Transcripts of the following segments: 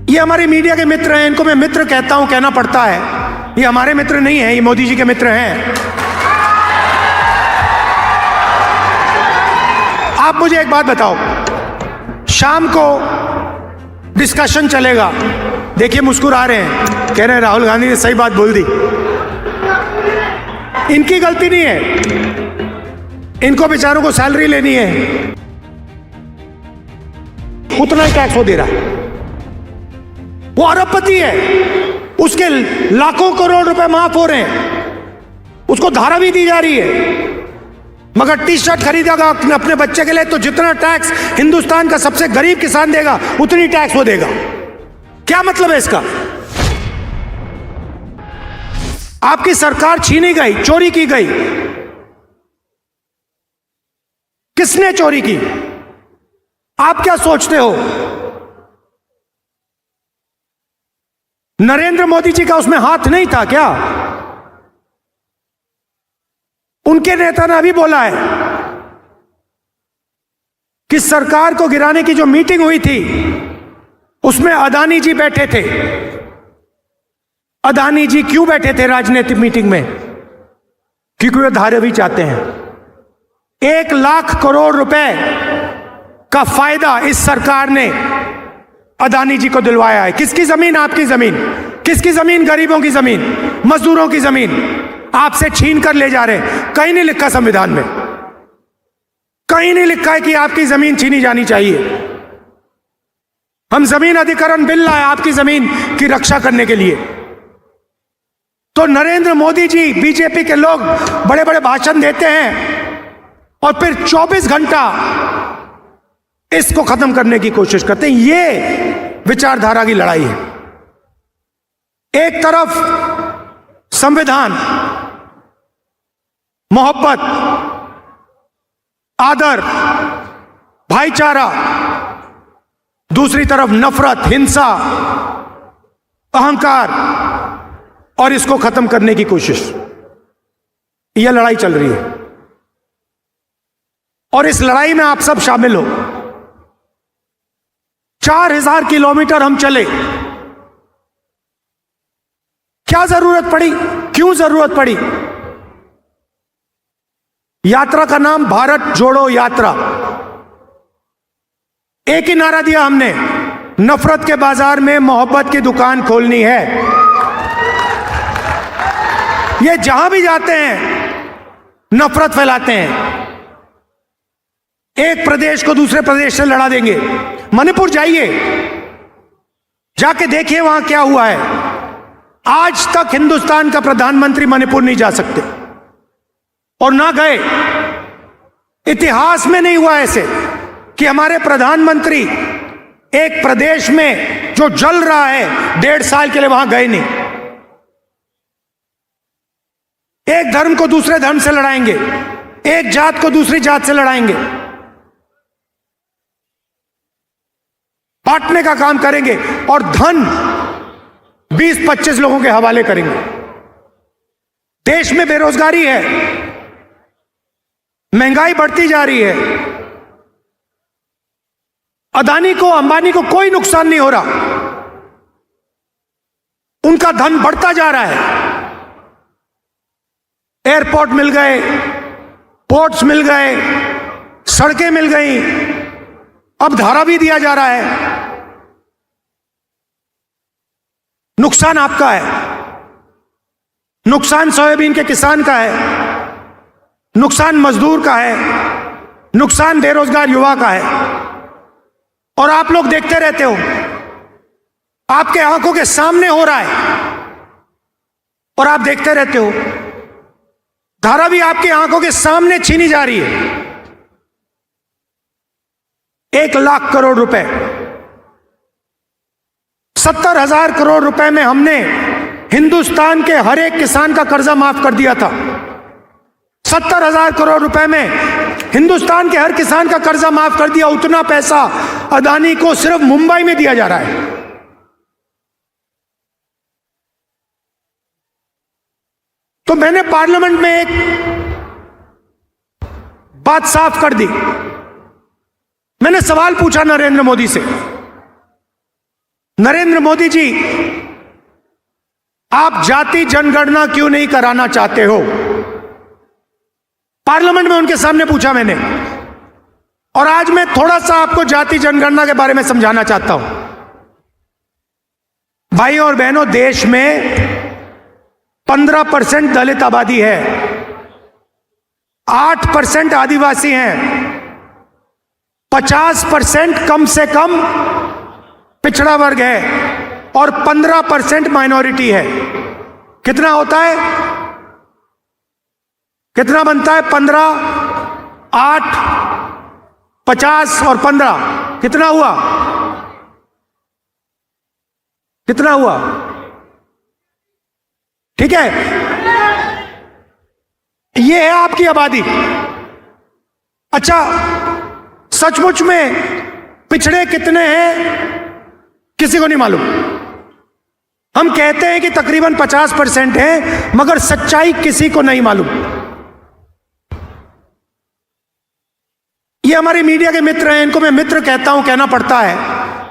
ये हमारे मीडिया के मित्र हैं, इनको मैं मित्र कहता हूं, कहना पड़ता है। ये हमारे मित्र नहीं हैं, ये मोदी जी के मित्र हैं। आप मुझे एक बात बताओ, शाम को डिस्कशन चलेगा, देखिए मुस्कुरा रहे हैं, कह रहे हैं राहुल गांधी ने सही बात बोल दी। इनकी गलती नहीं है, इनको बेचारों को सैलरी लेनी है, उतना ही टैक्स वो दे रहा है। वो अरबपति है, उसके लाखों करोड़ रुपए माफ हो रहे हैं, उसको धारा भी दी जा रही है। मगर टी शर्ट खरीदेगा अपने बच्चे के लिए तो जितना टैक्स हिंदुस्तान का सबसे गरीब किसान देगा उतनी टैक्स वो देगा। क्या मतलब है इसका? आपकी सरकार छीनी गई, चोरी की गई। किसने चोरी की? आप क्या सोचते हो? नरेंद्र मोदी जी का उसमें हाथ नहीं था क्या? उनके नेता ने अभी बोला है कि सरकार को गिराने की जो मीटिंग हुई थी उसमें अदानी जी बैठे थे। अदानी जी क्यों बैठे थे राजनीतिक मीटिंग में? क्योंकि वे धारावी चाहते हैं। 1 लाख करोड़ रुपए का फायदा इस सरकार ने अदानी जी को दिलवाया है। किसकी जमीन? आपकी जमीन। किसकी जमीन? गरीबों की जमीन, मजदूरों की जमीन आपसे छीन कर ले जा रहे हैं। कहीं नहीं लिखा संविधान में, कहीं नहीं लिखा है कि आपकी जमीन छीनी जानी चाहिए। हम जमीन अधिग्रहण बिल लाए आपकी जमीन की रक्षा करने के लिए। तो नरेंद्र मोदी जी, बीजेपी के लोग बड़े बड़े भाषण देते हैं और फिर 24 घंटा इसको खत्म करने की कोशिश करते हैं। ये विचारधारा की लड़ाई है। एक तरफ संविधान, मोहब्बत, आदर, भाईचारा, दूसरी तरफ नफरत, हिंसा, अहंकार और इसको खत्म करने की कोशिश। यह लड़ाई चल रही है और इस लड़ाई में आप सब शामिल हो। 4000 किलोमीटर हम चले। क्या जरूरत पड़ी? क्यों जरूरत पड़ी? यात्रा का नाम भारत जोड़ो यात्रा। एक ही नारा दिया हमने, नफरत के बाजार में मोहब्बत की दुकान खोलनी है। ये जहां भी जाते हैं नफरत फैलाते हैं। एक प्रदेश को दूसरे प्रदेश से लड़ा देंगे। मणिपुर जाइए, जाके देखिए वहां क्या हुआ है। आज तक हिंदुस्तान का प्रधानमंत्री मणिपुर नहीं जा सकते और ना गए। इतिहास में नहीं हुआ ऐसे कि हमारे प्रधानमंत्री एक प्रदेश में जो जल रहा है 1.5 साल के लिए वहां गए नहीं। एक धर्म को दूसरे धर्म से लड़ाएंगे, एक जात को दूसरी जात से लड़ाएंगे, बांटने का काम करेंगे और धन 20-25 लोगों के हवाले करेंगे। देश में बेरोजगारी है, महंगाई बढ़ती जा रही है। अदानी को, अंबानी को कोई नुकसान नहीं हो रहा, उनका धन बढ़ता जा रहा है। एयरपोर्ट मिल गए, पोर्ट्स मिल गए, सड़कें मिल गई, अब धारा भी दिया जा रहा है। नुकसान आपका है, नुकसान सोयाबीन के किसान का है, नुकसान मजदूर का है, नुकसान बेरोजगार युवा का है। और आप लोग देखते रहते हो, आपके आंखों के सामने हो रहा है और आप देखते रहते हो। धारा भी आपकी आंखों के सामने छीनी जा रही है। 1 लाख करोड़ रुपए, 70,000 करोड़ रुपए में हमने हिंदुस्तान के हर एक किसान का कर्जा माफ कर दिया था। 70,000 करोड़ रुपए में हिंदुस्तान के हर किसान का कर्जा माफ कर दिया। उतना पैसा अदानी को सिर्फ मुंबई में दिया जा रहा है। तो मैंने पार्लियामेंट में एक बात साफ कर दी। मैंने सवाल पूछा नरेंद्र मोदी से, नरेंद्र मोदी जी, आप जाति जनगणना क्यों नहीं कराना चाहते हो? पार्लियामेंट में उनके सामने पूछा मैंने, और आज मैं थोड़ा सा आपको जाति जनगणना के बारे में समझाना चाहता हूं। भाई और बहनों, देश में 15% दलित आबादी है, 8% आदिवासी हैं, 50% कम से कम पिछड़ा वर्ग है और 15% माइनॉरिटी है। कितना होता है? कितना बनता है? 15, 8, 50 और 15 कितना हुआ? कितना हुआ? ठीक है, ये है आपकी आबादी। अच्छा, सचमुच में पिछड़े कितने हैं किसी को नहीं मालूम। हम कहते हैं कि तकरीबन 50% है, मगर सच्चाई किसी को नहीं मालूम। ये हमारे मीडिया के मित्र हैं, इनको मैं मित्र कहता हूं, कहना पड़ता है।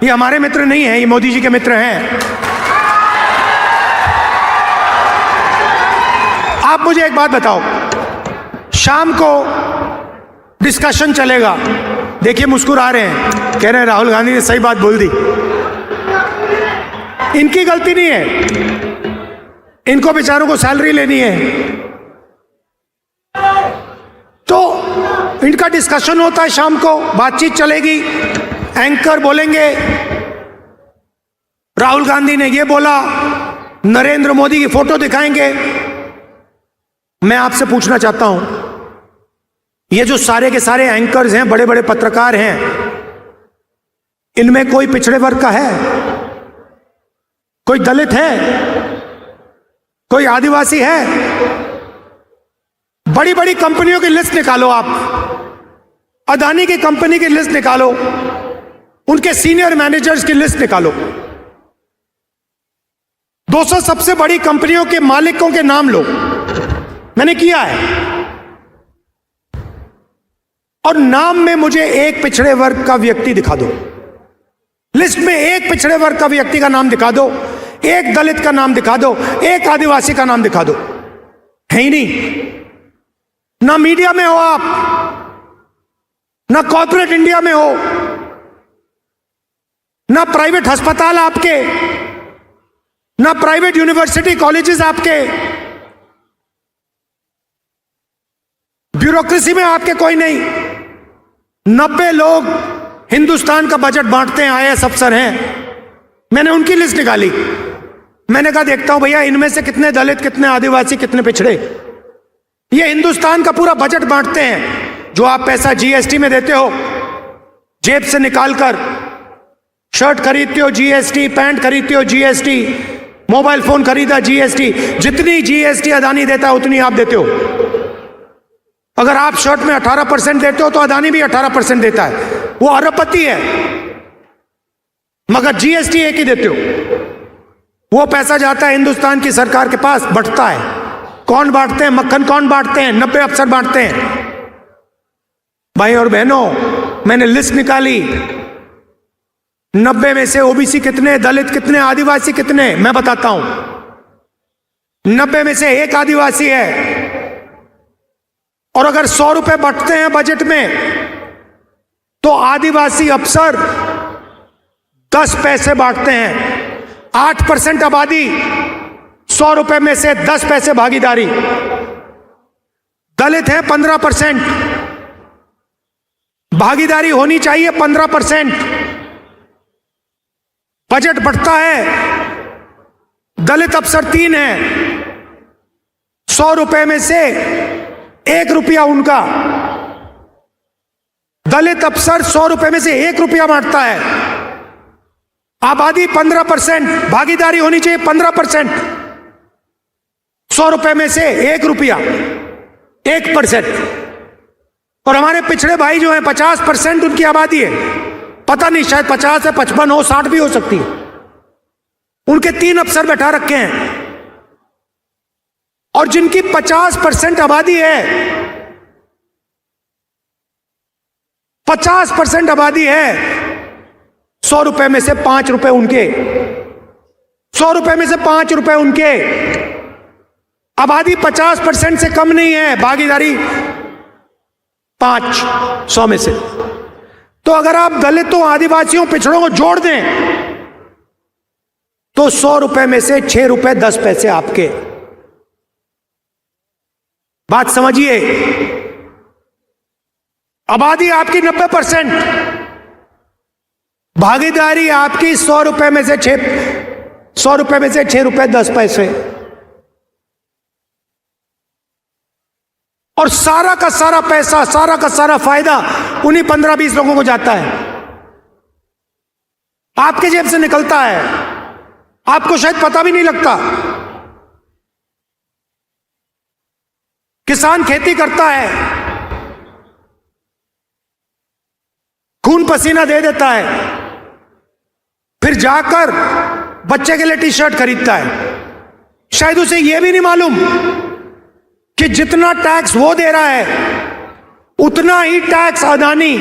ये हमारे मित्र नहीं हैं, ये मोदी जी के मित्र हैं। आप मुझे एक बात बताओ, शाम को डिस्कशन चलेगा, देखिए मुस्कुरा रहे हैं, कह रहे हैं राहुल गांधी ने सही बात बोल दी। इनकी गलती नहीं है, इनको बेचारों को सैलरी लेनी है, तो इनका डिस्कशन होता है शाम को, बातचीत चलेगी, एंकर बोलेंगे राहुल गांधी ने ये बोला, नरेंद्र मोदी की फोटो दिखाएंगे। मैं आपसे पूछना चाहता हूं, ये जो सारे के सारे एंकर्स हैं, बड़े बड़े पत्रकार हैं, इनमें कोई पिछड़े वर्ग का है? कोई दलित है? कोई आदिवासी है? बड़ी बड़ी कंपनियों की लिस्ट निकालो आप, अदानी की कंपनी की लिस्ट निकालो, उनके सीनियर मैनेजर्स की लिस्ट निकालो, 200 सबसे बड़ी कंपनियों के मालिकों के नाम लो। मैंने किया है, और नाम में मुझे एक पिछड़े वर्ग का व्यक्ति दिखा दो, लिस्ट में एक पिछड़े वर्ग का व्यक्ति का नाम दिखा दो, एक दलित का नाम दिखा दो, एक आदिवासी का नाम दिखा दो। है ही नहीं। ना मीडिया में हो आप, ना कॉर्पोरेट इंडिया में हो, ना प्राइवेट अस्पताल आपके, ना प्राइवेट यूनिवर्सिटी कॉलेजेस आपके, ब्यूरोक्रेसी में आपके कोई नहीं। 90 लोग हिंदुस्तान का बजट बांटते हैं, आईएएस अफसर हैं। मैंने उनकी लिस्ट निकाली, मैंने कहा देखता हूं भैया इनमें से कितने दलित, कितने आदिवासी, कितने पिछड़े। ये हिंदुस्तान का पूरा बजट बांटते हैं। जो आप पैसा जीएसटी में देते हो, जेब से निकालकर, शर्ट खरीदते हो जीएसटी, पैंट खरीदते हो जीएसटी, मोबाइल फोन खरीदा जीएसटी, जितनी जीएसटी अदानी देता है उतनी आप देते हो। अगर आप शर्ट में 18% देते हो तो अदानी भी 18% देता है, वो अरबपति है, मगर जीएसटी एक ही देते हो। वो पैसा जाता है हिंदुस्तान की सरकार के पास, बंटता है। कौन बांटते हैं? मक्खन कौन बांटते हैं? 90 अफसर बांटते हैं। भाई और बहनों, मैंने लिस्ट निकाली, 90 में से ओबीसी कितने, दलित कितने, आदिवासी कितने, मैं बताता हूं। 90 में से एक आदिवासी है, और अगर 100 रुपए बंटते हैं बजट में, तो आदिवासी अफसर 10 पैसे बांटते हैं। 8% आबादी, 100 रुपए में से 10 पैसे भागीदारी। दलित है 15%, भागीदारी होनी चाहिए 15%। बजट बढ़ता है, दलित अफसर 3 है, 100 रुपए में से 1 रुपया उनका। दलित अफसर 100 रुपए में से 1 रुपया बांटता है। आबादी 15%, भागीदारी होनी चाहिए 15%। 100 रुपए में से 1 रुपया, 1%। और हमारे पिछड़े भाई जो हैं 50% उनकी आबादी है, पता नहीं शायद 50 है, 55 हो, 60 भी हो सकती है। उनके 3 अफसर बैठा रखे हैं, और जिनकी 50% आबादी है, 50% आबादी है, 100 रुपए में से 5 रुपए उनके, 100 रुपए में से 5 रुपए उनके। आबादी 50% से कम नहीं है, भागीदारी 500 में से। तो अगर आप दलितों, आदिवासियों, पिछड़ों को जोड़ दें तो 100 रुपए में से 6 रुपए 10 पैसे आपके। बात समझिए, आबादी आपकी 90%, भागीदारी आपकी 100 रुपए में से 6 रुपए 10 पैसे, और सारा का सारा पैसा, सारा का सारा फायदा उन्हीं 15-20 लोगों को जाता है, आपके जेब से निकलता है, आपको शायद पता भी नहीं लगता। किसान खेती करता है, खून पसीना दे देता है, फिर जाकर बच्चे के लिए टी शर्ट खरीदता है। शायद उसे यह भी नहीं मालूम कि जितना टैक्स वो दे रहा है उतना ही टैक्स अदानी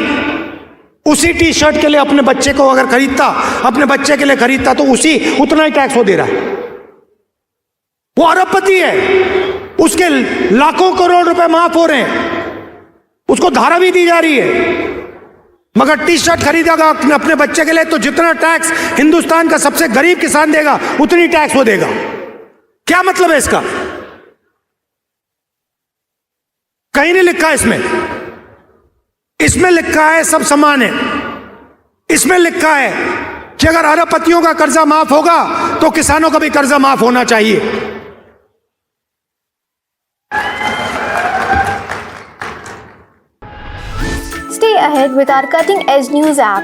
उसी टी शर्ट के लिए अपने बच्चे को अगर खरीदता, अपने बच्चे के लिए खरीदता तो उतना ही टैक्स वो दे रहा है। वो अरबपति है, उसके लाखों करोड़ रुपए माफ हो रहे हैं, उसको धारा भी दी जा रही है, मगर टी शर्ट खरीदेगा अपने बच्चे के लिए तो जितना टैक्स हिंदुस्तान का सबसे गरीब किसान देगा उतनी टैक्स वो देगा। क्या मतलब है इसका? कहीं नहीं लिखा है इसमें लिखा है सब समान है। इसमें लिखा है कि अगर अरबपतियों का कर्जा माफ होगा तो किसानों का भी कर्जा माफ होना चाहिए। Stay ahead with our cutting edge news app.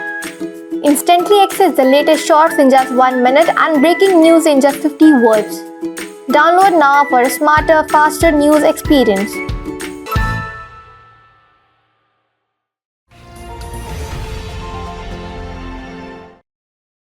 Instantly access the latest shorts in just 1 minute and breaking news in just 50 words. Download now for a smarter, faster news experience.